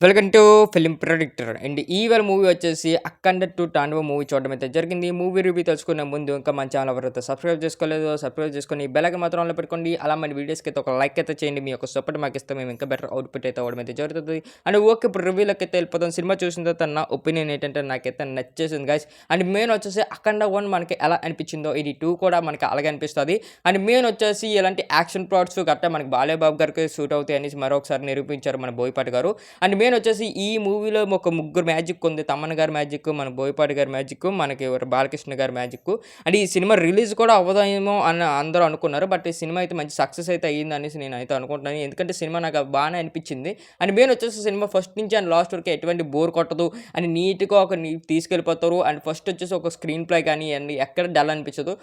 Welcome to film ప్రొడిక్టర్ and ఈవేళ movie వచ్చేసి అఖండ 2 తాండవ movie చూడడం అయితే జరిగింది. మూవీ రివ్యూ తెలుసుకునే ముందు ఇంకా మన ఛానల్ ఎవరైతే సబ్స్క్రైబ్ చేసుకోలేదో సబ్స్క్రైబ్ చేసుకొని బెల్ ఐకాన్ మాత్రం ఆన్లో పెట్టుకోండి. అలా మన వీడియోస్కి అయితే ఒక లైక్ అయితే చేయండి. మీ యొక్క సపోర్ట్ మాకు ఇస్తే మేము ఇంకా బెటర్ అవుట్పుట్ అయితే అవ్వడం అయితే జరుగుతుంది. అండ్ ఓకే, ఇప్పుడు రివ్యూలోకి అయితే వెళ్ళిపోతాం. సినిమా చూసిన తర్వాత నా ఒపీనియన్ ఏంటంటే నాకైతే నచ్చేసింది గైస్. అండ్ మెయిన్ వచ్చేసి అఖండ 1 మనకి ఎలా అనిపించిందో ఇది 2 కూడా మనకి అలాగే అనిపిస్తుంది. అండ్ మెయిన్ వచ్చేసి ఇలాంటి యాక్షన్ ప్లాట్స్ గట్టా మనకి బాలయ్యబాబు గారికి సూట్ అవుతాయి అనేసి మరొకసారి నిరూపించారు మన బోయపాటి గారు. అండ్ మెయిన్ వచ్చేసి ఈ మూవీలో ఒక ముగ్గురు మ్యాజిక్ ఉంది. తమ్మన్ గారి మ్యాజిక్, మన బోయపాటి గారి మ్యాజిక్, మనకి బాలకృష్ణ గారి మ్యాజిక్. అండ్ ఈ సినిమా రిలీజ్ కూడా అవ్వదేమో అని అందరూ అనుకున్నారు. బట్ ఈ సినిమా అయితే మంచి సక్సెస్ అయితే అయ్యింది అనేసి నేను అయితే అనుకుంటున్నాను. ఎందుకంటే సినిమా నాకు బాగానే అనిపించింది. అండ్ మెయిన్ వచ్చేసి సినిమా ఫస్ట్ నుంచి అండ్ లాస్ట్ వరకు ఎటువంటి బోర్ కొట్టదు. అండ్ నీట్గా తీసుకెళ్ళిపోతారు. అండ్ ఫస్ట్ వచ్చేసి ఒక స్క్రీన్ ప్లే కానీ అండ్ ఎక్కడ డల్ అనిపించదు.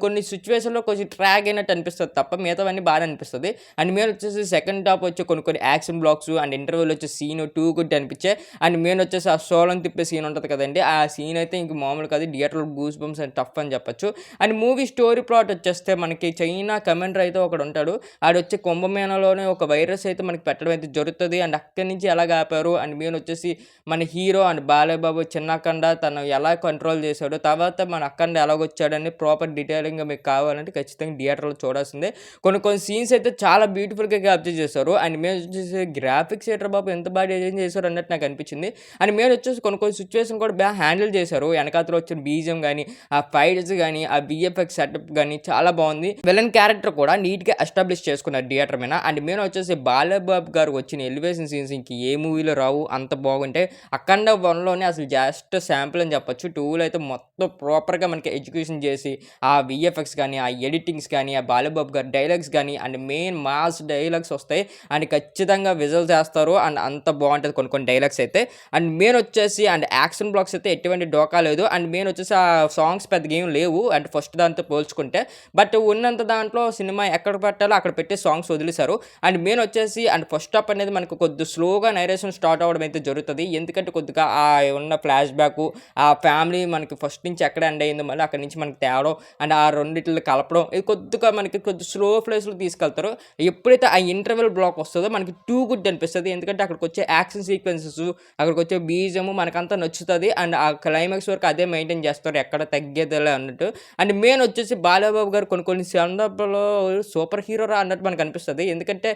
కొన్ని సిచ్యువేషన్లో కొంచెం ట్రాక్ అయినట్టు అనిపిస్తుంది తప్ప మిగతావన్నీ బాగా అనిపిస్తుంది. అండ్ మెయిన్ వచ్చేసి సెకండ్ హాఫ్ వచ్చి కొన్ని యాక్షన్ బ్లాక్స్ అండ్ ఇంటర్వ్యూలో వచ్చే సీన్ టూ గుడ్ అనిపించే. అండ్ మెయిన్ వచ్చేసి ఆ సోలం తిప్పే సీన్ ఉంటుంది కదండి, ఆ సీన్ అయితే ఇంక మామూలు కాదు. థియేటర్లో గూస్ బంప్స్ అండ్ టఫ్ అని చెప్పొచ్చు. అండ్ మూవీ స్టోరీ ప్లాట్ వచ్చేస్తే మనకి చైనా కమెంటర్ అయితే ఒకడు ఉంటాడు. ఆడొచ్చి కుంభమేళలోనే ఒక వైరస్ అయితే మనకి పెట్టడం అయితే జరుగుతుంది. అండ్ అక్కడి నుంచి ఎలా ఆపారు అండ్ మెయిన్ వచ్చేసి మన హీరో అండ్ బాలయ్యబాబు చిన్నకండ తను ఎలా కంట్రోల్ చేశాడు, తర్వాత మన అఖండ ఎలాగొచ్చాడని ప్రాపర్ డీటెయిలింగ్గా మీకు కావాలంటే ఖచ్చితంగా థియేటర్లో చూడాల్సిందే. కొన్ని సీన్స్ అయితే చాలా బ్యూటిఫుల్గా క్యాప్చర్ చేశారు. అండ్ మేము వచ్చేసి గ్రాఫిక్స్ థియేటర్ బాబు ఎంత బాగా డిజైన్ చేశారు అన్నట్టు నాకు అనిపించింది. అండ్ మేము వచ్చేసి కొన్ని సిచ్యువేషన్ కూడా బాగా హ్యాండిల్ చేశారు. వెనకాతలో వచ్చిన బీజియం కానీ, ఆ ఫైట్స్ కానీ, ఆ విఎఫ్ఎక్స్ సెటప్ కానీ చాలా బాగుంది. విలన్ క్యారెక్టర్ కూడా నీట్గా ఎస్టాబ్లిష్ చేసుకున్నారు థియేటర్ మీద. అండ్ మేము వచ్చేసి బాలయ్యబాబు గారు వచ్చిన ఎలివేషన్ సీన్స్ ఇంక ఏ మూవీలో రావు, అంత బాగుంటాయి. అఖండ 1లోనే అసలు జస్ట్ శాంపుల్ అని చెప్పొచ్చు. 2లో అయితే మొత్తం ప్రాపర్గా మనకి ఎడ్యుకేషన్ చేసి ఆ విఎఫ్ఎక్స్ కానీ, ఆ ఎడిటింగ్స్ కానీ, ఆ బాలయ్యబాబు గారి డైలాగ్స్ కానీ అండ్ మెయిన్ మాస్ డైలాగ్స్ వస్తాయి. అండ్ ఖచ్చితంగా విజువల్ చేస్తారు. అండ్ అంత బాగుంటుంది కొన్ని డైలాగ్స్ అయితే. అండ్ మెయిన్ వచ్చేసి అండ్ యాక్షన్ బ్లాక్స్ అయితే ఎటువంటి డోకా లేదు. అండ్ మెయిన్ వచ్చేసి ఆ సాంగ్స్ పెద్దగా ఏం లేవు అండ్ ఫస్ట్ దాంతో పోల్చుకుంటే. బట్ ఉన్నంత దాంట్లో సినిమా ఎక్కడ పెట్టాలో అక్కడ పెట్టి సాంగ్స్ వదిలేశారు. అండ్ మెయిన్ వచ్చేసి అండ్ ఫస్ట్ హాఫ్ అనేది మనకు కొద్ది స్లోగా నరేషన్ స్టార్ట్ అవ్వడం అయితే జరుగుతుంది. ఎందుకంటే కొద్దిగా ఆ ఉన్న ఫ్లాష్ బ్యాక్, ఆ ఫ్యామిలీ మనకి ఫస్ట్ నుంచి ఎక్కడ ఎండ్ అయిందో మళ్ళీ అక్కడి నుంచి మనకి తేవడం అండ్ ఆ రెండింటిని కలపడం, ఇది కొద్దిగా మనకి కొద్ది స్లో ప్లేస్లో తీసుకెళ్తారు. ఎప్పుడైతే ఆ ఇంటర్వెల్ బ్లాక్ వస్తుందో మనకి టూ గుడ్ అనిపిస్తుంది. ఎందుకంటే అక్కడికి వచ్చే యాక్షన్ సీక్వెన్సెస్, అక్కడికి వచ్చే బీజము మనకంతా నచ్చుతుంది. అండ్ ఆ క్లైమాక్స్ వరకు అదే మెయింటైన్ చేస్తారు, ఎక్కడ తగ్గేదిలే అన్నట్టు. అండ్ మెయిన్ వచ్చేసి బాలయ్యబాబు గారు కొన్ని సందర్భంలో సూపర్ హీరోరా అన్నట్టు మనకు అనిపిస్తుంది. ఎందుకంటే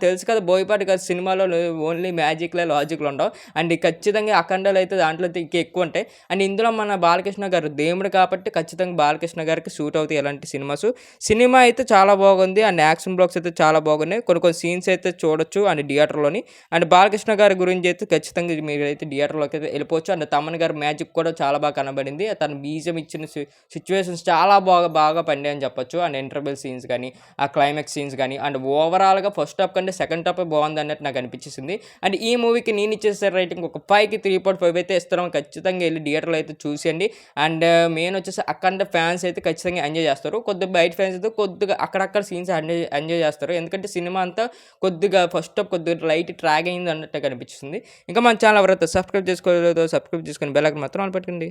తెలుసు కదా, బోయపాటి గారి సినిమాలో ఓన్లీ మ్యాజిక్లే లాజిక్లు ఉండవు. అండ్ ఖచ్చితంగా అఖండాలు అయితే దాంట్లో అయితే ఇంకా ఎక్కువ ఉంటాయి. అండ్ ఇందులో మన బాలకృష్ణ గారు దేవుడు కాబట్టి ఖచ్చితంగా బాలకృష్ణ గారికి సూట్ అవుతాయి ఇలాంటి సినిమాస్. సినిమా అయితే చాలా బాగుంది. అండ్ యాక్షన్ బ్లాక్స్ అయితే చాలా బాగున్నాయి. కొన్ని సీన్స్ అయితే చూడొచ్చు అండ్ థియేటర్లోని. అండ్ బాలకృష్ణ గారి గురించి అయితే ఖచ్చితంగా మీరైతే థియేటర్లోకి అయితే వెళ్ళిపోవచ్చు. అండ్ తమ్మన్ గారి మ్యాజిక్ కూడా చాలా బాగా కనబడింది. తను బీజం ఇచ్చిన సిచ్యువేషన్స్ చాలా బాగా పండాయి అని చెప్పొచ్చు. అండ్ ఇంటర్వెల్ సీన్స్ కానీ, ఆ క్లైమాక్స్ సీన్స్ కానీ అండ్ ఓవరాల్గా ఫస్ట్ హాఫ్ కంటే సెకండ్ హాఫ్ బాగుంది అన్నట్టు నాకు అనిపించింది. అండ్ ఈ మూవీకి నేను ఇచ్చేసే రైటింగ్ ఒక 5కి 3.5 అయితే ఇస్తున్నాం. ఖచ్చితంగా వెళ్ళి థియేటర్లో అయితే చూసేయండి. అండ్ మెయిన్ వచ్చేసి అఖండ ఫ్యాన్స్ అయితే ఖచ్చితంగా ఎంజాయ్ చేస్తారు. కొద్దిగా బయట ఫ్యాన్స్ అయితే కొద్దిగా అక్కడక్కడ సీన్స్ ఎంజాయ్ చేస్తారు. ఎందుకంటే సినిమా అంతా కొద్దిగా ఫస్ట్ హాఫ్ కొద్దిగా లైట్ ట్రాక్ అయింది అన్నట్టు కనిపిస్తుంది. ఇంకా మన ఛానల్ ఎవరైతే సబ్స్క్రైబ్ చేసుకోలేదో సబ్స్క్రైబ్ చేసుకొని బెల్ ఐకాన్ మాత్రం ఆన్ పెట్టుకోండి.